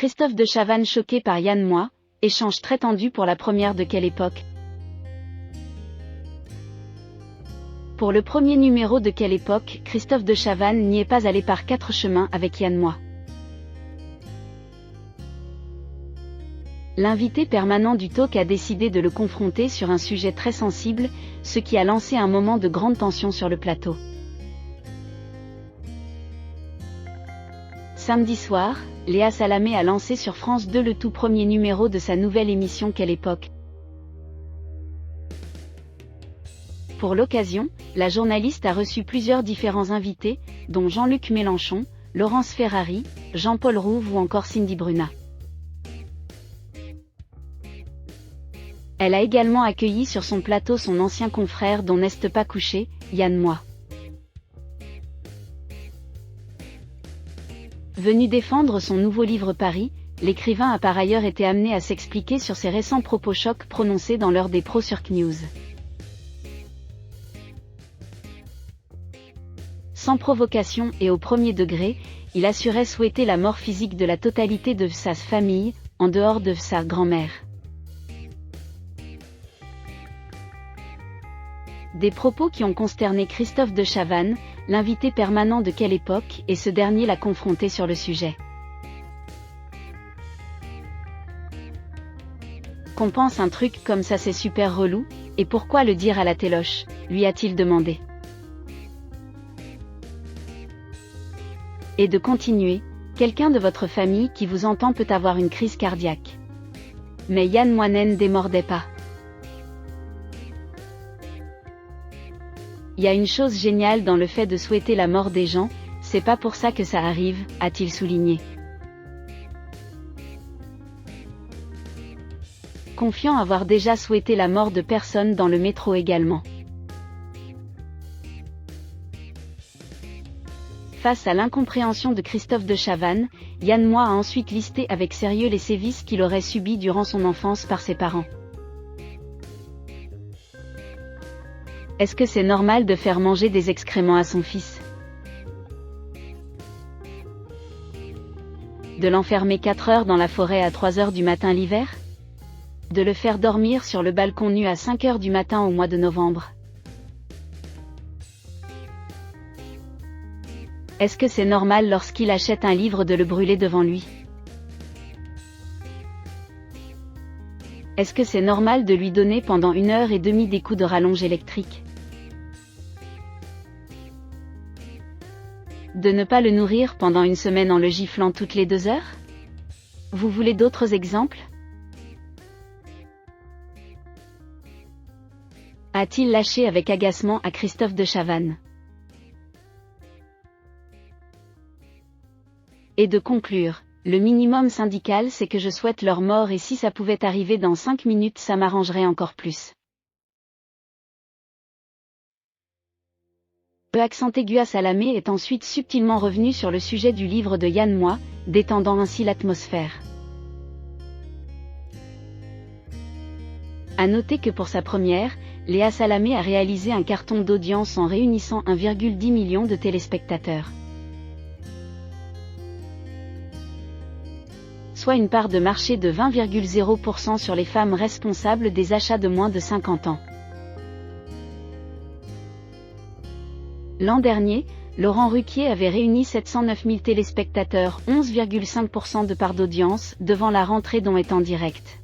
Christophe de Chavannes choqué par Yann Moix, échange très tendu pour la première de Quelle époque. Pour le premier numéro de Quelle époque, Christophe de Chavannes n'y est pas allé par 4 chemins avec Yann Moix. L'invité permanent du talk a décidé de le confronter sur un sujet très sensible, ce qui a lancé un moment de grande tension sur le plateau. Samedi soir, Léa Salamé a lancé sur France 2 le tout premier numéro de sa nouvelle émission Quelle époque. Pour l'occasion, la journaliste a reçu plusieurs différents invités, dont Jean-Luc Mélenchon, Laurence Ferrari, Jean-Paul Rouve ou encore Cindy Bruna. Elle a également accueilli sur son plateau son ancien confrère dont n'est pas couché, Yann Moix. Venu défendre son nouveau livre Paris, l'écrivain a par ailleurs été amené à s'expliquer sur ses récents propos chocs prononcés dans l'heure des pros sur CNews. Sans provocation et au premier degré, il assurait souhaiter la mort physique de la totalité de sa famille, en dehors de sa grand-mère. Des propos qui ont consterné Christophe de Chavannes, l'invité permanent de Quelle époque, et ce dernier l'a confronté sur le sujet. Qu'on pense un truc comme ça c'est super relou, et pourquoi le dire à la téloche, lui a-t-il demandé. Et de continuer, quelqu'un de votre famille qui vous entend peut avoir une crise cardiaque. Mais Yann Moix ne démordait pas. Il y a une chose géniale dans le fait de souhaiter la mort des gens, c'est pas pour ça que ça arrive, a-t-il souligné. Confiant avoir déjà souhaité la mort de personnes dans le métro également. Face à l'incompréhension de Christophe de Chavannes, Yann Moix a ensuite listé avec sérieux les sévices qu'il aurait subis durant son enfance par ses parents. Est-ce que c'est normal de faire manger des excréments à son fils? De l'enfermer 4 heures dans la forêt à 3 heures du matin l'hiver? De le faire dormir sur le balcon nu à 5 heures du matin au mois de novembre? Est-ce que c'est normal lorsqu'il achète un livre de le brûler devant lui? Est-ce que c'est normal de lui donner pendant 1h30 des coups de rallonge électrique? De ne pas le nourrir pendant une semaine en le giflant toutes les 2 heures? Vous voulez d'autres exemples? A-t-il lâché avec agacement à Christophe de Chavannes? Et de conclure, le minimum syndical c'est que je souhaite leur mort et si ça pouvait arriver dans 5 minutes ça m'arrangerait encore plus. Le accent aigu à Salamé est ensuite subtilement revenu sur le sujet du livre de Yann Moix, détendant ainsi l'atmosphère. À noter que pour sa première, Léa Salamé a réalisé un carton d'audience en réunissant 1,10 million de téléspectateurs. Soit une part de marché de 20,0% sur les femmes responsables des achats de moins de 50 ans. L'an dernier, Laurent Ruquier avait réuni 709 000 téléspectateurs, 11,5% de part d'audience, devant la rentrée dont est en direct.